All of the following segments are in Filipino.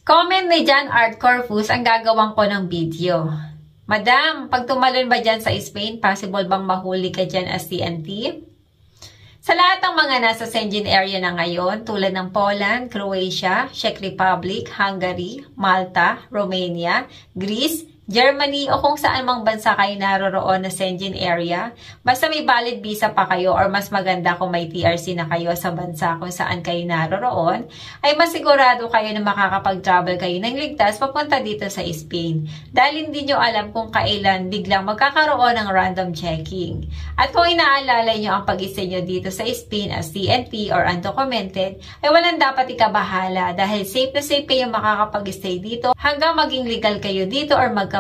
Comment ni John Art Corpus ang gagawin ko ng video. Madam, pag tumalon ba dyan sa Spain, possible bang mahuli ka dyan as TNT? Sa lahat ng mga nasa Schengen area na ngayon, tulad ng Poland, Croatia, Czech Republic, Hungary, Malta, Romania, Greece, Germany o kung saan mang bansa kayo naroroon na Schengen area, basta may valid visa pa kayo or mas maganda kung may TRC na kayo sa bansa kung saan kayo naroroon, ay masigurado kayo na makakapag-travel kayo ng ligtas papunta dito sa Spain. Dahil hindi nyo alam kung kailan biglang magkakaroon ng random checking. At kung inaalala nyo ang pag-stay nyo dito sa Spain as TNT or undocumented, ay walang dapat ikabahala dahil safe na safe kayo makakapag-stay dito hanggang maging legal kayo dito or magkapapel.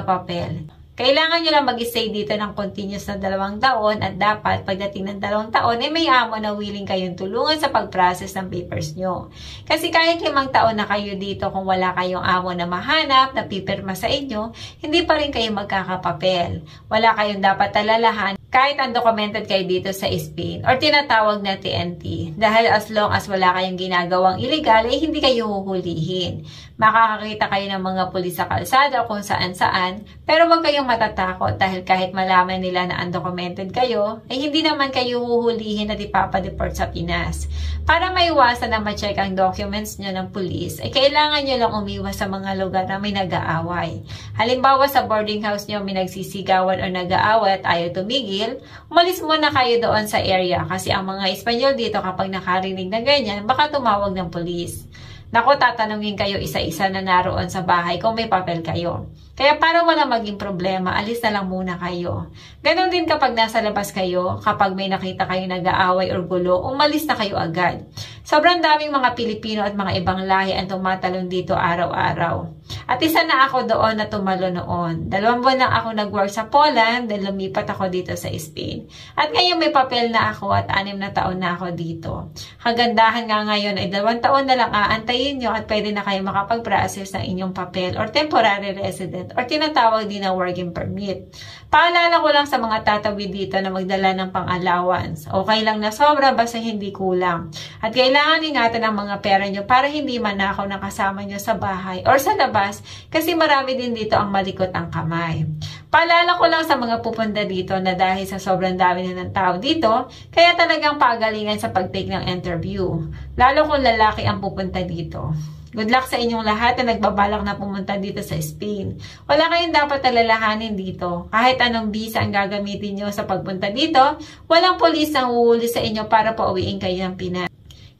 Kailangan nyo lang mag-stay dito ng continuous na 2 taon at dapat pagdating ng 2 taon ay may amo na willing kayong tulungan sa pag-process ng papers nyo. Kasi kahit 5 taon na kayo dito kung wala kayong amo na mahanap, na pipirma sa inyo, hindi pa rin kayo magkakapapel. Wala kayong dapat alalahan kahit undocumented kayo dito sa Spain or tinatawag na TNT. Dahil as long as wala kayong ginagawang illegal, ay hindi kayo huhulihin. Makakakita kayo ng mga pulis sa kalsada o kung saan-saan, pero wag kayong matatakot dahil kahit malaman nila na undocumented kayo, ay hindi naman kayo huhulihin at ipapadeport sa Pinas. Para maiwasan na ma-check ang documents nyo ng pulis, ay kailangan nyo lang umiwas sa mga lugar na may nag-aaway. Halimbawa sa boarding house nyo may nagsisigawan o nag-aaway at ayaw tumigil, umalis muna kayo doon sa area kasi ang mga Espanyol dito kapag nakarinig na ganyan, baka tumawag ng pulis. Naku, tatanungin kayo isa-isa na naroon sa bahay kung may papel kayo. Kaya para wala maging problema, alis na lang muna kayo. Ganon din kapag nasa labas kayo, kapag may nakita kayo nag-aaway or gulo, umalis na kayo agad. Sobrang daming mga Pilipino at mga ibang lahi ang tumatalon dito araw-araw. At isa na ako doon na tumalo noon. 2 buwan lang ako nag-work sa Poland dahil lumipat ako dito sa Spain. At ngayon may papel na ako at 6 na taon na ako dito. Kagandahan nga ngayon ay 2 taon na lang aantayin nyo at pwede na kayo makapag-process ng inyong papel or temporary resident or tinatawag din na working permit. Paalala ko lang sa mga tatawid dito na magdala ng pang-allowance. Okay lang na sobra basta hindi kulang. At kailangan ingatan ang mga pera nyo para hindi manakaw ng kasama nyo sa bahay or sa labas kasi marami din dito ang malikot ang kamay. Paalala ko lang sa mga pupunta dito na dahil sa sobrang dami na ng tao dito, kaya talagang pagalingan sa pag-take ng interview. Lalo kung lalaki ang pupunta dito. Good luck sa inyong lahat na nagbabalak na pumunta dito sa Spain. Wala kayong dapat alalahanin dito. Kahit anong visa ang gagamitin nyo sa pagpunta dito, walang polis ang uuwi sa inyo para pauwiin kayo ng Pinas.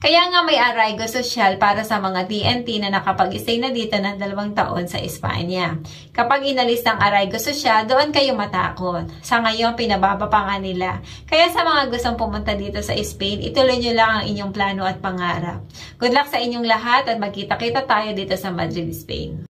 Kaya nga may arraigo social para sa mga TNT na nakapag-stay na dito ng 2 taon sa Espanya. Kapag inalis ng arraigo social, doon kayo matakot. Sa ngayon, pinababa pa nga nila. Kaya sa mga gustong pumunta dito sa Spain, ituloy nyo lang ang inyong plano at pangarap. Good luck sa inyong lahat at magkita-kita tayo dito sa Madrid, Spain.